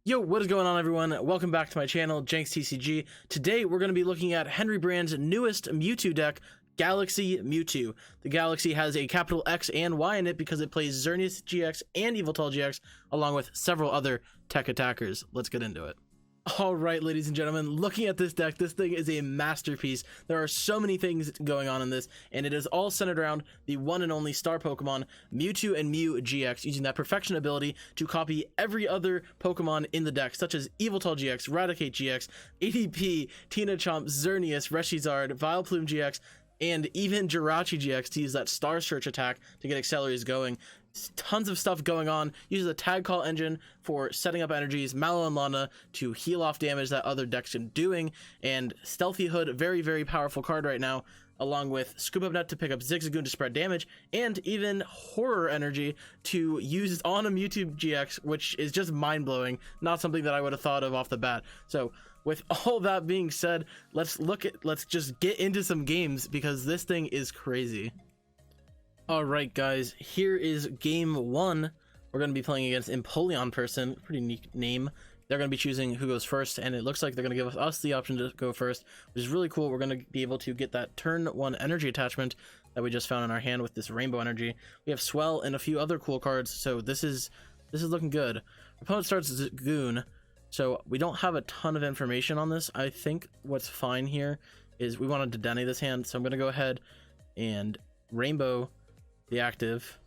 Yo, what is going on, everyone? Welcome back to my channel, JenksTCG. Today, we're going to be looking at Henry Brand's newest Mewtwo deck, GalaXY Mewtwo. The GalaXY has a capital X and Y in it because it plays Xerneas-GX and Yveltal-GX, along with several other tech attackers. Let's get into it. Alright, ladies and gentlemen, looking at this deck, this thing is a masterpiece. There are so many things going on in this, and it is all centered around the one and only star Pokemon, Mewtwo and Mew-GX, using that perfection ability to copy every other Pokemon in the deck, such as Yveltal-GX, Raticate-GX, ADP, Tina-Chomp, Xerneas, Reshiram, Vileplume-GX, and even Jirachi-GX to use that Star Search attack to get accelerators going. Tons of stuff going on. Uses a Tag Call engine for setting up energies, Mallow Lana to heal off damage that other decks are doing, and Stealthy Hood, very powerful card right now, along with Scoop Up Net to pick up Zigzagoon to spread damage, and even Horror Energy to use on a Mewtwo GX, which is just mind-blowing. Not something that I would have thought of off the bat. So with all that being said, let's just get into some games because this thing is crazy. Alright guys, here is game one. We're going to be playing against Empoleon Person, pretty neat name. They're going to be choosing who goes first, and it looks like they're going to give us the option to go first, which is really cool. We're going to be able to get that turn one energy attachment that we just found in our hand with this rainbow energy. We have Swell and a few other cool cards, so this is looking good. Our opponent starts Zigzagoon, so we don't have a ton of information on this. I think what's fine here is we want to Dedenne this hand, so I'm going to go ahead and rainbow the active,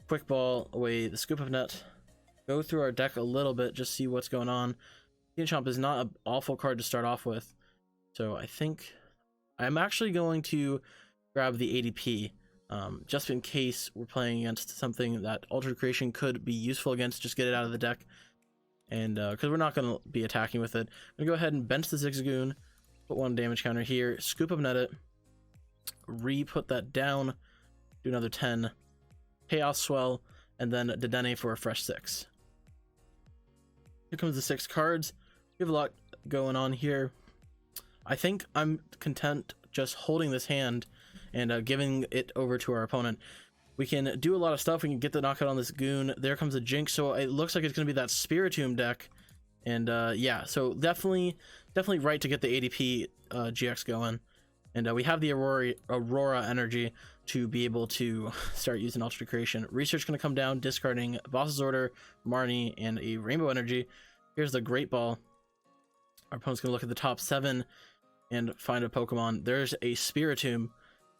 quick ball away the Scoop Up Net, go through our deck a little bit, just see what's going on. Garchomp is not an awful card to start off with, so I think I'm actually going to grab the ADP, just in case we're playing against something that Altered Creation could be useful against. Just get it out of the deck, and because we're not going to be attacking with it, I'm going to go ahead and bench the Zigzagoon, put one damage counter here, Scoop Up Net it, re-put that down, do another 10, Chaos Swell, and then Dedenne for a fresh 6. Here comes the 6 cards. We have a lot going on here. I think I'm content just holding this hand and giving it over to our opponent. We can do a lot of stuff. We can get the knockout on this Goon. There comes a Jinx, so it looks like it's going to be that Spiritomb deck. And yeah, so definitely right to get the ADP GX going. And we have the Aurora energy to be able to start using Altered Creation. Research going to come down, discarding Boss's Order, Marnie, and a Rainbow Energy. Here's the Great Ball. Our opponent's going to look at the top 7 and find a Pokemon. There's a Spiritomb.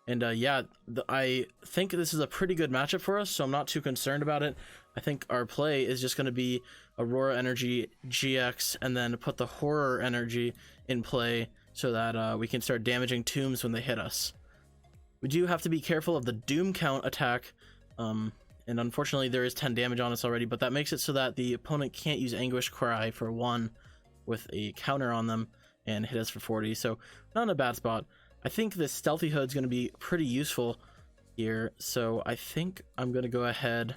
And yeah, I think this is a pretty good matchup for us, so I'm not too concerned about it. I think our play is just going to be Aurora Energy GX and then put the Horror Energy in play so that we can start damaging tombs when they hit us. We do have to be careful of the Doom Count attack, and unfortunately there is 10 damage on us already, but that makes it so that the opponent can't use Anguish Cry for 1 with a counter on them and hit us for 40, so not in a bad spot. I think this Stealthy Hood is going to be pretty useful here, so I think I'm going to go ahead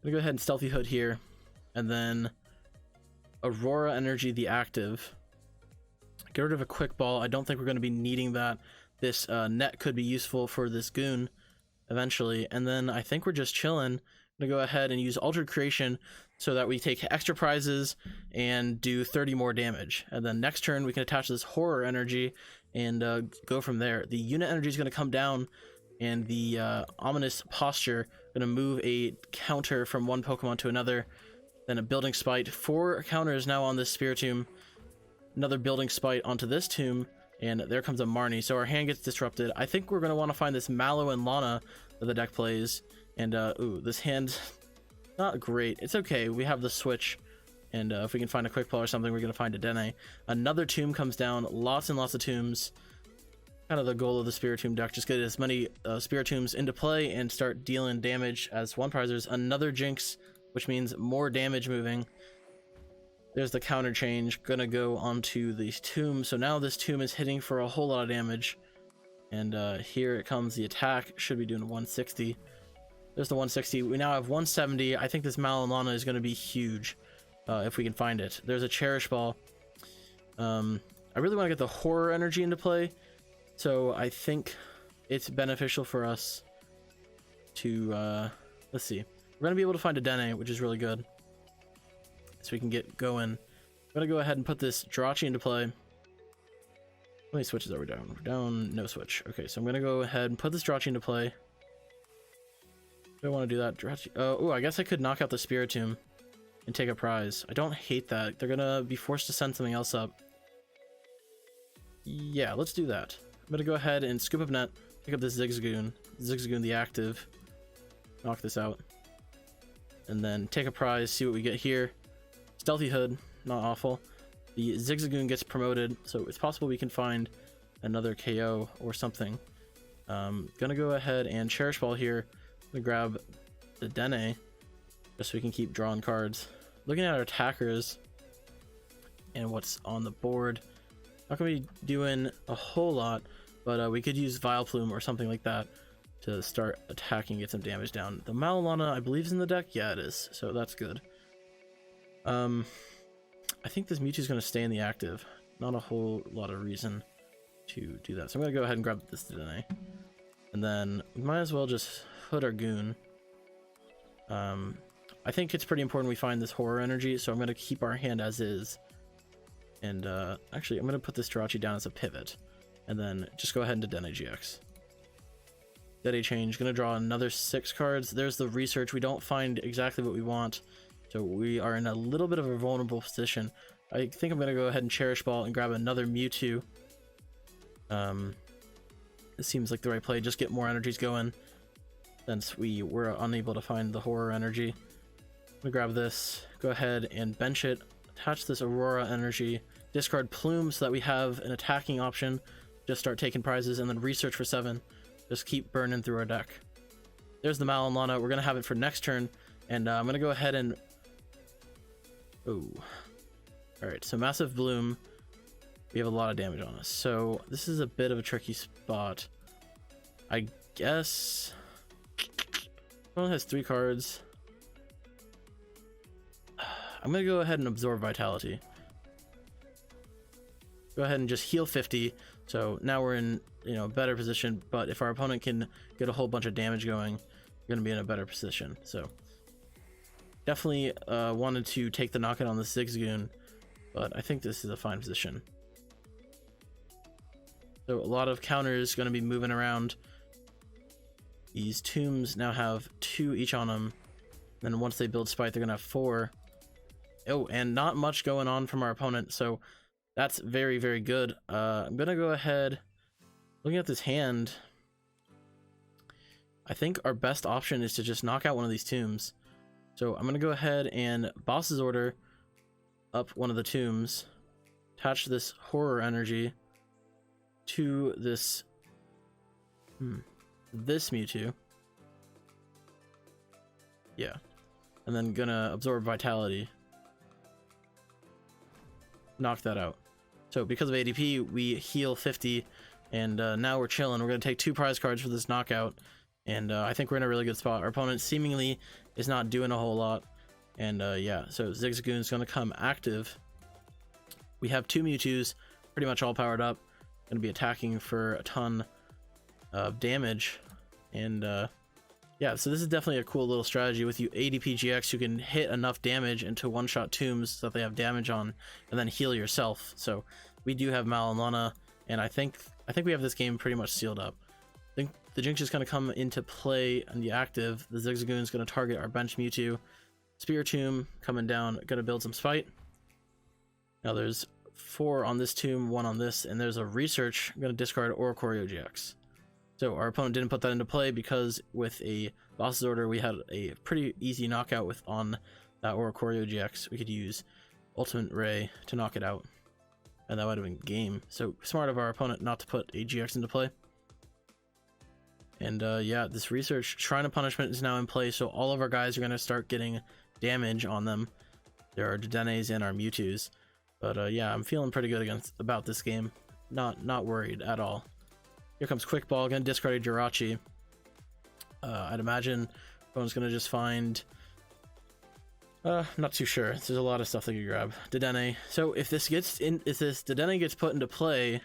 and Stealthy Hood here, and then Aurora Energy the active. Get rid of a Quick Ball. I don't think we're going to be needing that. This net could be useful for this Goon eventually. And then I think we're just chilling. I'm going to go ahead and use Altered Creation so that we take extra prizes and do 30 more damage. And then next turn we can attach this Horror Energy and go from there. The Unit Energy is going to come down, and the Ominous Posture going to move a counter from one Pokemon to another. Then a Building Spite. 4 counters now on this Spiritomb. Another Building Spite onto this tomb, and there comes a Marnie, so our hand gets disrupted. I think we're going to want to find this Mallow and Lana that the deck plays, and ooh, this hand, not great. It's okay, we have the switch, and if we can find a Quick Ball or something, we're going to find a Dedenne. Another tomb comes down, lots and lots of tombs. Kind of the goal of the Spiritomb deck, just get as many Spiritombs into play and start dealing damage as one prize. There's another Jinx, which means more damage moving. There's the counter change, gonna go onto the tomb, so now this tomb is hitting for a whole lot of damage, and here it comes, the attack should be doing 160. There's the 160. We now have 170. I think this Mallow Lana is going to be huge if we can find it. There's a Cherish Ball. I really want to get the Horror Energy into play, so I think it's beneficial for us to let's see, we're going to be able to find a Dedenne, which is really good. so we can get going. I'm gonna go ahead and put this Jirachi into play. How many switches are we down? We're down, no switch. Okay, so I'm gonna go ahead and put this Jirachi into play. Do I want to do that? Jirachi. Oh, I guess I could knock out the Spiritomb and take a prize. I don't hate that. They're gonna be forced to send something else up. Yeah, let's do that. I'm gonna go ahead and Scoop Up Net, pick up this Zigzagoon the active, knock this out, and then take a prize, see what we get here. Stealthy Hood, not awful. The Zigzagoon gets promoted, so it's possible we can find another KO or something. Gonna go ahead and Cherish Ball here. I'm gonna grab the Dedenne, just so we can keep drawing cards. Looking at our attackers and what's on the board, not gonna be doing a whole lot, but we could use Vileplume or something like that to start attacking, get some damage down. The Mallow Lana, I believe, is in the deck. Yeah, it is, so that's good. I think this Mewtwo is going to stay in the active. Not a whole lot of reason to do that. So I'm going to go ahead and grab this Dedenne. And then we might as well just hood our Goon. I think it's pretty important we find this Horror Energy, so I'm going to keep our hand as is. And actually, I'm going to put this Jirachi down as a pivot. And then just go ahead and Dedenne-GX. Dedenne change, going to draw another 6 cards. There's the research. We don't find exactly what we want. So we are in a little bit of a vulnerable position. I think I'm going to go ahead and Cherish Ball and grab another Mewtwo. It seems like the right play. Just get more energies going, since we were unable to find the Horror Energy. I'm going to grab this, go ahead and bench it, attach this Aurora Energy, discard Plume so that we have an attacking option, just start taking prizes, and then research for 7. Just keep burning through our deck. There's the Mallow Lana. We're going to have it for next turn, and I'm going to go ahead and... Oh. Alright, so Massive Bloom. We have a lot of damage on us. So this is a bit of a tricky spot. I guess... Opponent has 3 cards. I'm going to go ahead and absorb Vitality. Go ahead and just heal 50. So now we're in, a better position. But if our opponent can get a whole bunch of damage going, we're going to be in a better position. So... Definitely wanted to take the knockout on the Zigzagoon, but I think this is a fine position. So a lot of counters going to be moving around. These tombs now have 2 each on them. Then once they build Spite, they're going to have 4. Oh, and not much going on from our opponent, so that's very, very good. I'm going to go ahead, looking at this hand, I think our best option is to just knock out one of these tombs. So I'm going to go ahead and Boss's Order up one of the tombs, attach this Horror Energy to this this Mewtwo. Yeah. And then gonna absorb Vitality. Knock that out. So because of ADP, we heal 50, and now we're chilling. We're going to take 2 prize cards for this knockout. And I think we're in a really good spot. Our opponent seemingly is not doing a whole lot. And yeah, so Zigzagoon's going to come active. We have 2 Mewtwo's pretty much all powered up. Going to be attacking for a ton of damage. And yeah, so this is definitely a cool little strategy with you ADP GX. You can hit enough damage into one-shot tombs so that they have damage on, and then heal yourself. So we do have Mallow Lana, and I think we have this game pretty much sealed up. I think the Jinx is going to come into play on the active. The Zigzagoon is going to target our bench Mewtwo. Spiritomb coming down, going to build some Spite. Now there's 4 on this tomb, 1 on this, and there's a Research. I'm going to discard Oricorio-GX. So our opponent didn't put that into play because with a Boss's Order, we had a pretty easy knockout on that Oricorio-GX. We could use Ultimate Ray to knock it out, and that would have been game. So smart of our opponent not to put a GX into play. And yeah, this Research Shrine of Punishment is now in play, so all of our guys are going to start getting damage on them. There are Dedennes and our Mewtwo's. But yeah, I'm feeling pretty good about this game. Not worried at all. Here comes Quick Ball, going to discard a Jirachi. I'd imagine opponent's going to just find... not too sure. There's a lot of stuff they could grab. Dedenne. So if this Dedenne gets put into play,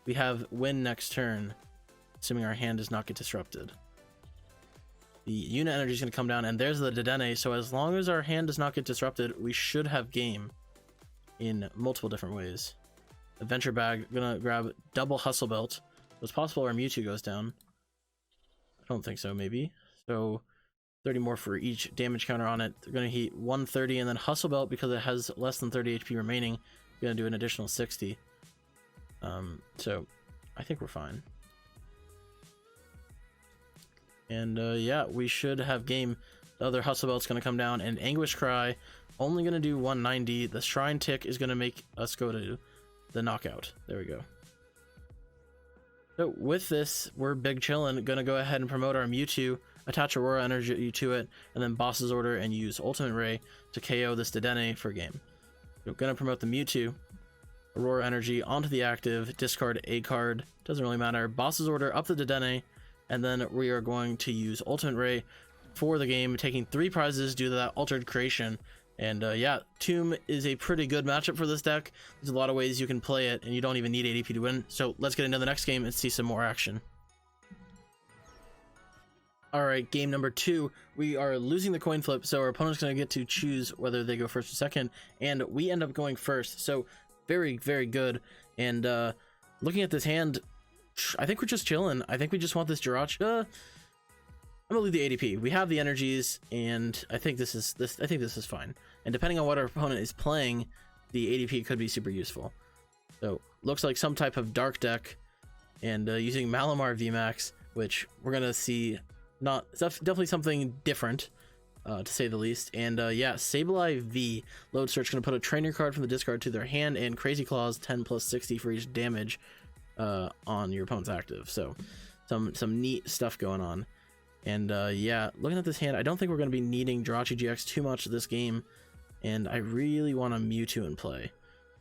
we have win next turn, assuming our hand does not get disrupted. The unit energy is going to come down, and there's the Dedenne. So as long as our hand does not get disrupted, we should have game in multiple different ways. Adventure Bag, gonna grab double Hustle Belt. It's possible our Mewtwo goes down. I don't think so, maybe. So 30 more for each damage counter on it. They're gonna heat 130, and then Hustle Belt, because it has less than 30 HP remaining, gonna do an additional 60. So I think we're fine. And yeah, we should have game. The other Hustle Belt's gonna come down, and Anguish Cry only gonna do 190. The Shrine Tick is gonna make us go to the knockout. There we go. So with this, we're big chillin'. Gonna go ahead and promote our Mewtwo, attach Aurora Energy to it, and then Boss's Order and use Ultimate Ray to KO this Dedenne for game. So gonna promote the Mewtwo, Aurora Energy onto the active, discard a card, doesn't really matter. Boss's Order up the Dedenne, and then we are going to use Ultimate Ray for the game, taking 3 prizes due to that altered creation. And yeah, Tomb is a pretty good matchup for this deck. There's a lot of ways you can play it, and you don't even need ADP to win. So let's get into the next game and see some more action. Alright, game number 2. We are losing the coin flip, so our opponent's going to get to choose whether they go first or second, and we end up going first. So very, very good. And looking at this hand, I think we're just chilling. I think we just want this Jirachi. I'm gonna leave the ADP. We have the energies, and I think this is fine. And depending on what our opponent is playing, the ADP could be super useful. So looks like some type of dark deck, and using Malamar VMAX, which we're gonna see. Definitely something different, to say the least. And yeah, Sableye V load search, gonna put a trainer card from the discard to their hand, and Crazy Claws 10 plus 60 for each damage on your opponent's active. So some neat stuff going on. And yeah, looking at this hand, I don't think we're going to be needing Jirachi-GX too much this game, and I really want a Mewtwo in play,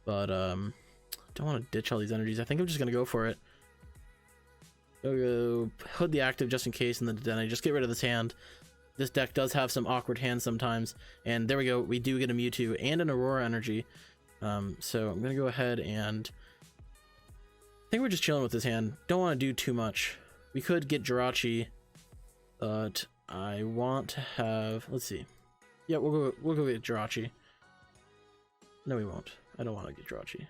but don't want to ditch all these energies. I think I'm just going to go for it. Go Hood the active just in case, and then I just get rid of this hand. This deck does have some awkward hands sometimes, and there we go. We do get a Mewtwo and an Aurora Energy. So I'm going to go ahead and I think we're just chilling with this hand. Don't want to do too much. We could get Jirachi, but I want to have, let's see. Yeah, we'll go get Jirachi. No, we won't. I don't want to get Jirachi.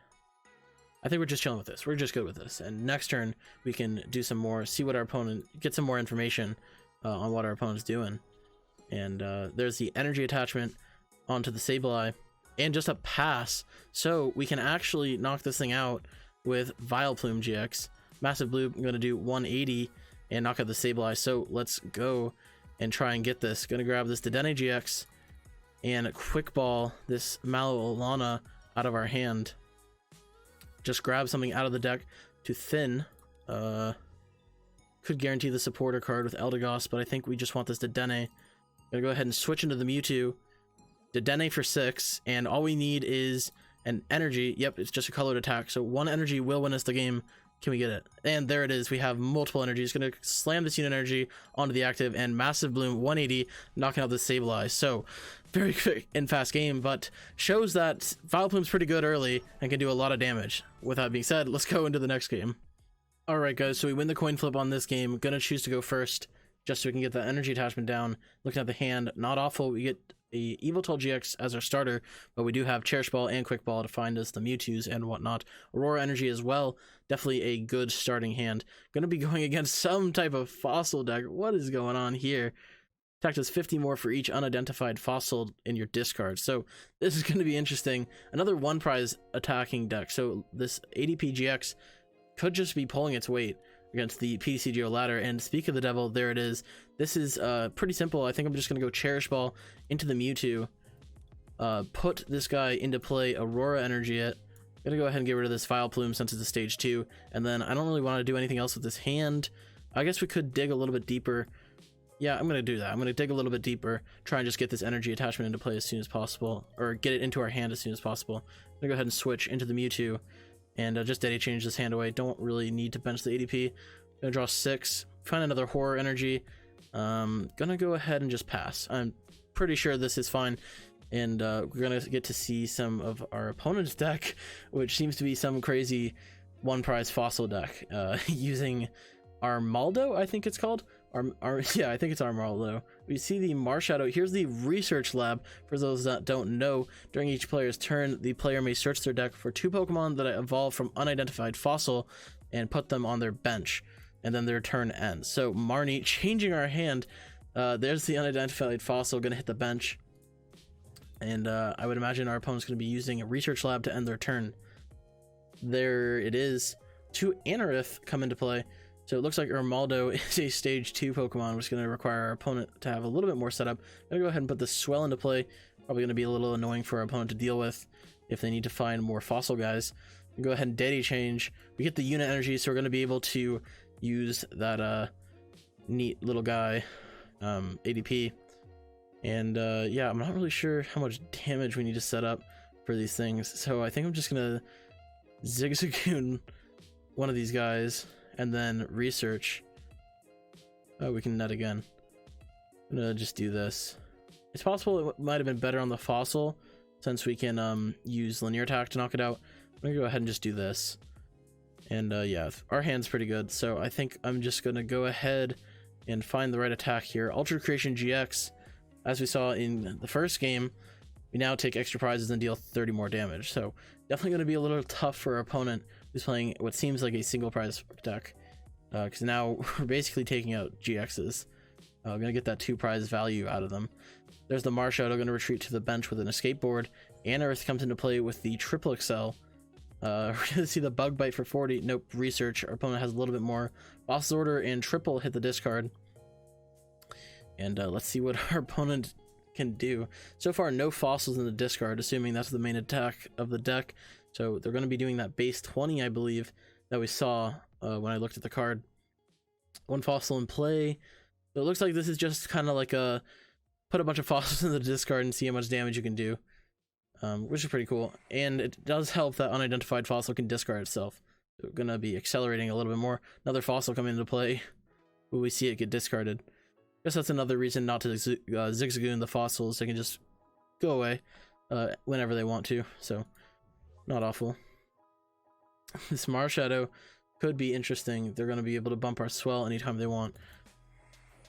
I think we're just chilling with this. We're just good with this. And next turn, we can do some more, see what our opponent, get some more information on what our opponent's doing. And there's the energy attachment onto the Sableye, and just a pass. So we can actually knock this thing out with Vileplume-GX. Massive Blue, I'm going to do 180 and knock out the Sableye. So let's go and try and get this. Going to grab this Dedenne-GX and Quick Ball this Mallow Lana out of our hand. Just grab something out of the deck to thin. Could guarantee the supporter card with Eldegoss, but I think we just want this Dedenne. Gonna go ahead and switch into the Mewtwo. Dedenne for 6, and all we need is an energy. Yep, it's just a colored attack, so 1 energy will win us the game. Can we get it? And there it is. We have multiple energies. Gonna slam this unit energy onto the active, and Massive Bloom 180, knocking out the Sableye. So very quick and fast game, but shows that Vileplume's pretty good early and can do a lot of damage. With that being said, let's go into the next game. Alright guys, so we win the coin flip on this game. Gonna choose to go first, just so we can get the energy attachment down. Looking at the hand, not awful. We get a Yveltal-GX as our starter, but we do have Cherish Ball and Quick Ball to find us the Mewtwo's and whatnot. Aurora Energy as well, definitely a good starting hand. Gonna be going against some type of fossil deck. What is going on here? Attack does 50 more for each unidentified fossil in your discard, so this is going to be interesting. Another 1 prize attacking deck, so this ADP-GX could just be pulling its weight against the PTCGO ladder. And speak of the devil, there it is. This is pretty simple. I think I'm just going to go Cherish Ball into the Mewtwo, put this guy into play, Aurora Energy it. I'm going to go ahead and get rid of this Vileplume since it's a stage 2, and then I don't really want to do anything else with this hand. I guess we could dig a little bit deeper. Yeah, I'm going to do that. I'm going to dig a little bit deeper, try and just get this energy attachment into play as soon as possible, or get it into our hand as soon as possible. I'm going to go ahead and switch into the Mewtwo, and just Daddy change this hand away. Don't really need to bench the ADP. I'm going to draw 6, find another Horror Energy. Gonna go ahead and just pass. I'm pretty sure this is fine, and we're going to get to see some of our opponent's deck, which seems to be some crazy 1 prize fossil deck, using Armaldo, I think it's called, Yeah, I think it's Armaldo. We see the Marshadow. Here's the research lab. For those that don't know, during each player's turn, the player may search their deck for 2 Pokemon that evolve from unidentified fossil and put them on their bench, and then their turn ends. So Marnie, changing our hand, there's the unidentified fossil gonna hit the bench, and I would imagine our opponent's gonna be using a research lab to end their turn. There it is. 2 Anorith come into play. So it looks like Armaldo is a stage 2 Pokemon, which is going to require our opponent to have a little bit more setup. I'm going to go ahead and put the Swell into play. Probably going to be a little annoying for our opponent to deal with if they need to find more fossil guys. Go ahead and Daddy change. We get the unit energy, so we're going to be able to use that neat little guy, ADP. And yeah, I'm not really sure how much damage we need to set up for these things. So I think I'm just going to Zigzagoon one of these guys. And then research. Oh, we can net again. I'm gonna just do this. It's possible it might have been better on the fossil, since we can use linear attack to knock it out. I'm gonna go ahead and just do this. And yeah, our hand's pretty good, so I think I'm just gonna go ahead and find the right attack here. Ultra Creation GX, as we saw in the first game, we now take extra prizes and deal 30 more damage. So definitely gonna be a little tough for our opponent who's playing what seems like a single prize deck, because now we're basically taking out GXs. I'm gonna get that 2 prize value out of them. There's the Marshadow, gonna retreat to the bench with an escape board. Anorith comes into play with the Triple XL. We're gonna see the Bug Bite for 40. Nope, research. Our opponent has a little bit more. Boss Order and Triple hit the discard. And let's see what our opponent can do. So far, no fossils in the discard, assuming that's the main attack of the deck. So they're going to be doing that base 20, I believe, that we saw when I looked at the card. 1 fossil in play. So it looks like this is just kind of like a put a bunch of fossils in the discard and see how much damage you can do, which is pretty cool. And it does help that unidentified fossil can discard itself. So we're going to be accelerating a little bit more. Another fossil coming into play. Will we see it get discarded? I guess that's another reason not to Zigzagoon the fossils. They can just go away whenever they want to. So not awful. This Marshadow could be interesting. They're going to be able to bump our Swell anytime they want.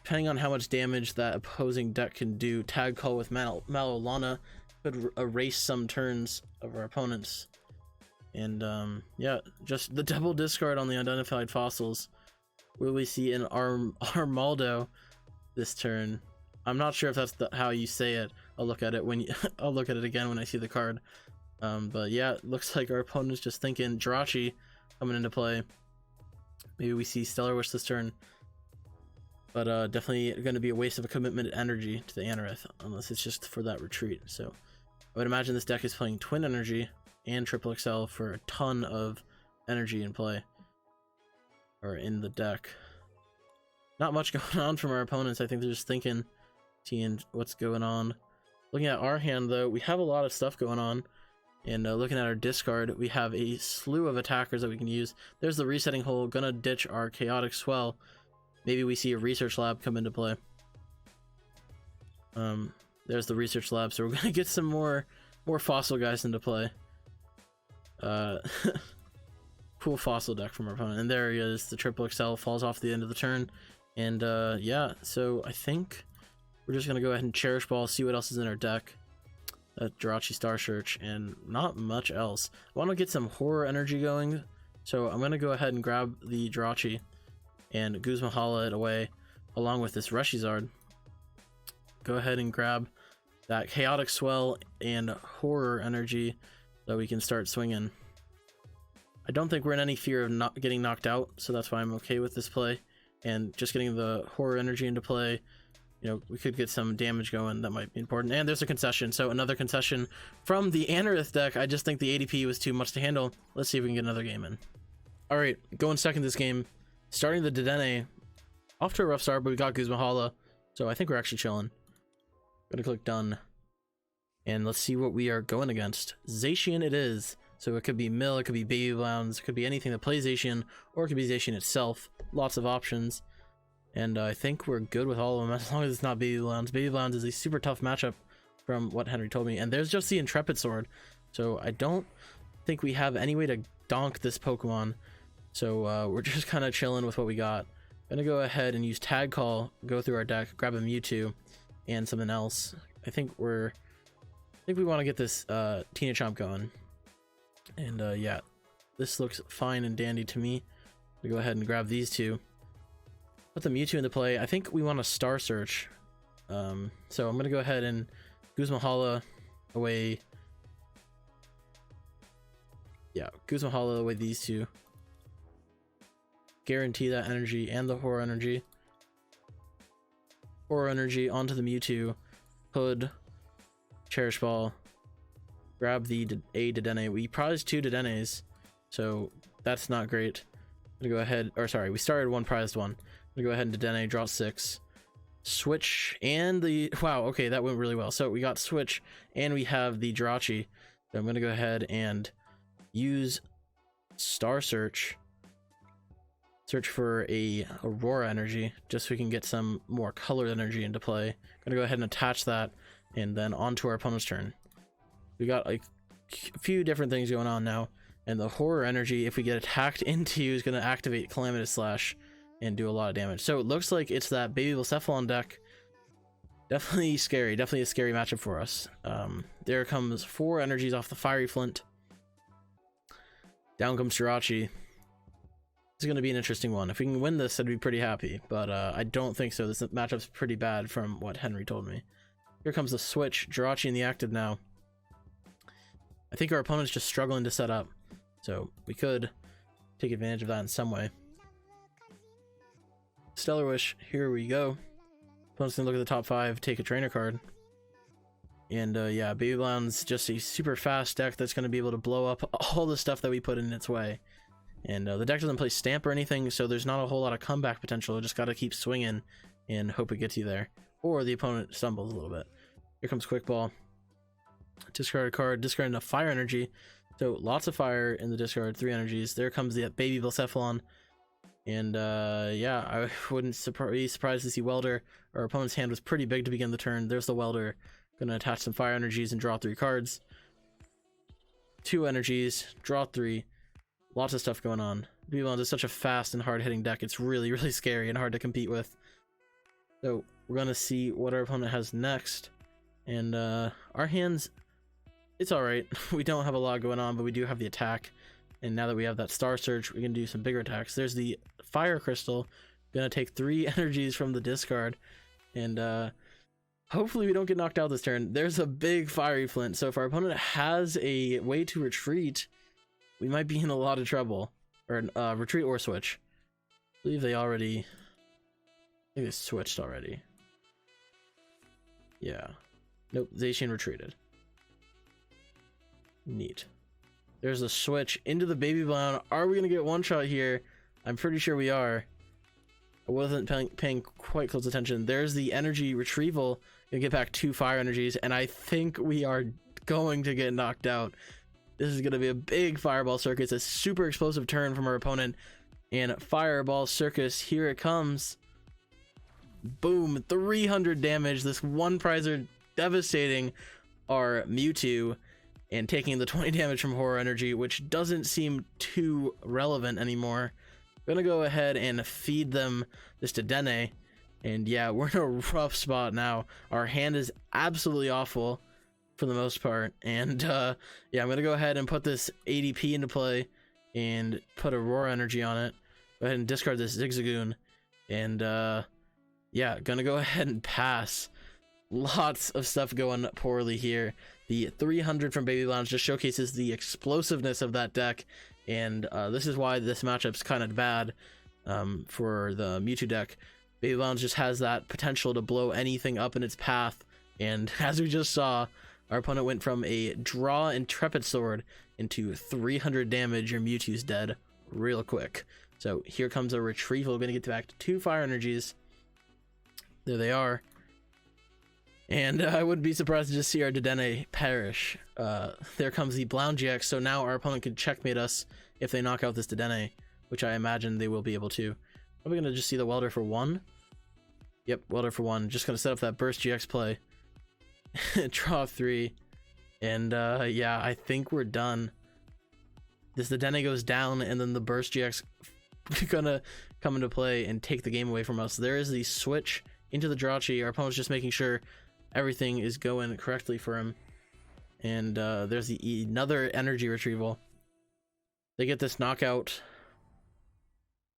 Depending on how much damage that opposing deck can do, Tag Call with Mallow Lana could erase some turns of our opponents. And yeah, just the double discard on the unidentified fossils. Will we see an Armaldo this turn? I'm not sure if that's how you say it. I'll look at it when I'll look at it again when I see the card. But yeah, it looks like our opponent's just thinking Jirachi coming into play. Maybe we see Stellar Wish this turn. But definitely going to be a waste of a commitment energy to the Anorith, unless it's just for that retreat. So I would imagine this deck is playing Twin Energy and Triple XL for a ton of energy in play. Or in the deck. Not much going on from our opponents. I think they're just thinking, seeing what's going on. Looking at our hand, though, we have a lot of stuff going on. And looking at our discard, we have a slew of attackers that we can use. There's the Resetting Hole, gonna ditch our Chaotic Swell. Maybe we see a Research Lab come into play. There's the Research Lab, so we're gonna get some more fossil guys into play. Cool fossil deck from our opponent. And there he is, the Triple XL falls off the end of the turn. And yeah, so I think we're just gonna go ahead and Cherish Ball, see what else is in our deck. Jirachi Star Search, and not much else. I want to get some horror energy going, so I'm gonna go ahead and grab the Jirachi and Guzma Hala it away, along with this Reshizard. Go ahead and grab that Chaotic Swell and horror energy so we can start swinging. I don't think we're in any fear of not getting knocked out, so that's why I'm okay with this play. And just getting the horror energy into play, you know, we could get some damage going that might be important. And there's a concession, so another concession from the Anorith deck. I just think the ADP was too much to handle. Let's see if we can get another game in. All right, going second this game. Starting the Dedenne, off to a rough start, but we got Guzma Hala, so I think we're actually chilling. Gonna click done. And let's see what we are going against. Zacian it is. So it could be Mill, it could be Baby Blounds, it could be anything that plays Zacian, or it could be Zacian itself. Lots of options. And I think we're good with all of them, as long as it's not Baby Blounds. Baby Blounds is a super tough matchup from what Henry told me. And there's just the Intrepid Sword. So I don't think we have any way to donk this Pokemon. So we're just kind of chilling with what we got. Gonna go ahead and use Tag Call, go through our deck, grab a Mewtwo and something else. I think we want to get this Tina Chomp going. And yeah, this looks fine and dandy to me. We go ahead and grab these two. Put the Mewtwo into play. I think we want to Star Search. So I'm gonna go ahead and Guzma Hala away. Yeah, Guzma Hala away these two. Guarantee that energy and the Horror Energy. Horror Energy onto the Mewtwo. Hood. Cherish Ball. Grab the Dedenne. We prized 2 Dedennes, so that's not great. I'm gonna go ahead, or sorry, we started 1 prized 1. I'm gonna go ahead and Dedenne, draw 6. Switch and the, wow, okay, that went really well. So we got Switch and we have the Jirachi. So I'm gonna go ahead and use Star Search. Search for a Aurora Energy, just so we can get some more colored energy into play. I'm gonna go ahead and attach that, and then on to our opponent's turn. We got like a few different things going on now, and the Horror Energy, if we get attacked into, is gonna activate Calamitous Slash and do a lot of damage. So it looks like it's that baby Blacephalon deck. Definitely scary, definitely a scary matchup for us. There comes 4 energies off the Fiery Flint. Down comes Jirachi. This is going to be an interesting one. If we can win this, I'd be pretty happy, but I don't think so. This matchup's pretty bad from what Henry told me. Here comes the Switch. Jirachi in the active now. I think our opponent's just struggling to set up, so we could take advantage of that in some way. Stellar Wish, here we go. Opponent's gonna look at the top 5, take a trainer card. And yeah, Baby Blound's just a super fast deck that's gonna be able to blow up all the stuff that we put in its way. And the deck doesn't play Stamp or anything, so there's not a whole lot of comeback potential. Just gotta keep swinging and hope it gets you there. Or the opponent stumbles a little bit. Here comes Quick Ball. Discard a card, discarding a Fire Energy. So lots of fire in the discard, 3 energies. There comes the baby Blacephalon. And yeah, I wouldn't be surprised to see Welder. Our opponent's hand was pretty big to begin the turn. There's the Welder. Gonna attach some fire energies and draw 3 cards. 2 energies, draw 3. Lots of stuff going on. Baby Blound is such a fast and hard-hitting deck. It's really, really scary and hard to compete with. So we're gonna see what our opponent has next. And our hands, it's alright. We don't have a lot going on, but we do have the attack. And now that we have that Star Search, we can do some bigger attacks. There's the Fire Crystal. Gonna take 3 energies from the discard. And hopefully we don't get knocked out this turn. There's a big Fiery Flint. So if our opponent has a way to retreat, we might be in a lot of trouble. Or retreat or switch. I believe they already, I think they switched already. Yeah. Nope, Zacian retreated. Neat. There's a switch into the Baby Blound. Are we going to get one shot here? I'm pretty sure we are. I wasn't paying quite close attention. There's the energy retrieval. Gonna get back 2 fire energies, and I think we are going to get knocked out. This is going to be a big Fireball Circus, a super explosive turn from our opponent. And Fireball Circus, here it comes. Boom, 300 damage. This one prizer devastating our Mewtwo and taking the 20 damage from Horror Energy, which doesn't seem too relevant anymore. I'm gonna go ahead and feed them this Dedenne, and yeah, we're in a rough spot now. Our hand is absolutely awful for the most part, and yeah, I'm gonna go ahead and put this ADP into play and put Aurora Energy on it. Go ahead and discard this Zigzagoon, and yeah, gonna go ahead and pass. Lots of stuff going poorly here. The 300 from Baby Blound just showcases the explosiveness of that deck, and this is why this matchup's kind of bad for the Mewtwo deck. Baby Blound just has that potential to blow anything up in its path, and as we just saw, our opponent went from a draw Intrepid Sword into 300 damage. Your Mewtwo's dead real quick. So here comes a retrieval. Gonna get back to 2 fire energies. There they are. And I wouldn't be surprised to just see our Dedenne perish. There comes the Blound GX, so now our opponent can checkmate us if they knock out this Dedenne, which I imagine they will be able to. Are we going to just see the Welder for 1? Yep, Welder for 1. Just going to set up that Burst GX play. Draw 3. And yeah, I think we're done. This Dedenne goes down, and then the Burst GX gonna come into play and take the game away from us. There is the switch into the Jirachi. Our opponent's just making sure everything is going correctly for him. And there's another energy retrieval. They get this knockout.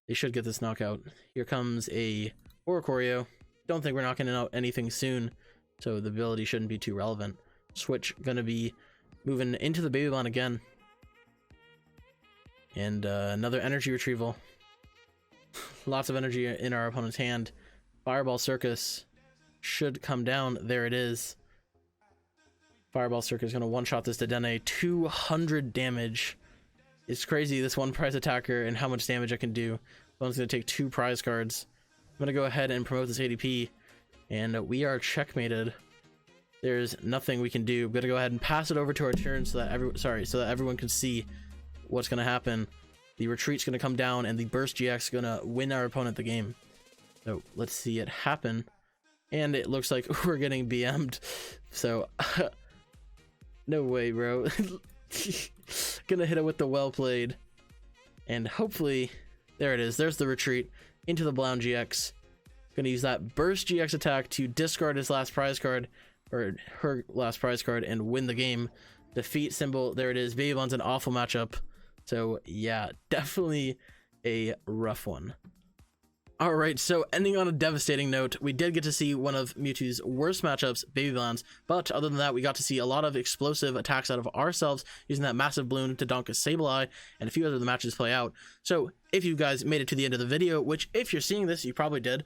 They should get this knockout. Here comes a Oricorio. Don't think we're knocking out anything soon, so the ability shouldn't be too relevant. Switch gonna be moving into the Babylon again. And another energy retrieval. Lots of energy in our opponent's hand. Fireball Circus should come down. There it is. Fireball Circus is going to one-shot this Dedenne. 200 damage. It's crazy, this one prize attacker and how much damage I can do. One's going to take 2 prize cards. I'm going to go ahead and promote this ADP. And we are checkmated. There's nothing we can do. I'm going to go ahead and pass it over to our turn so that everyone can see what's going to happen. The retreat's going to come down and the Burst GX is going to win our opponent the game. So let's see it happen. And it looks like we're getting BM'd. So no way, bro. Gonna hit it with the well played. And hopefully, there it is. There's the retreat into the Blound GX. Gonna use that Burst GX attack to discard his last prize card, or her last prize card, and win the game. Defeat symbol, there it is. Babylon's an awful matchup. So yeah, definitely a rough one. Alright, so ending on a devastating note, we did get to see one of Mewtwo's worst matchups, Babylon's, but other than that, we got to see a lot of explosive attacks out of ourselves, using that massive balloon to donk a Sableye, and a few other matches play out. So, if you guys made it to the end of the video, which if you're seeing this, you probably did,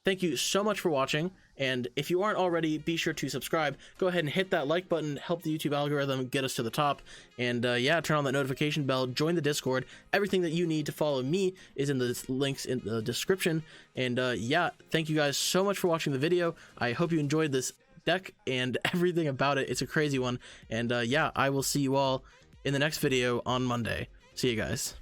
thank you so much for watching, and if you aren't already, be sure to subscribe. Go ahead and hit that like button, help the YouTube algorithm get us to the top, and yeah, turn on that notification bell, join the Discord. Everything that you need to follow me is in the links in the description, and yeah, thank you guys so much for watching the video. I hope you enjoyed this deck and everything about it. It's a crazy one, and yeah, I will see you all in the next video on Monday. See you guys.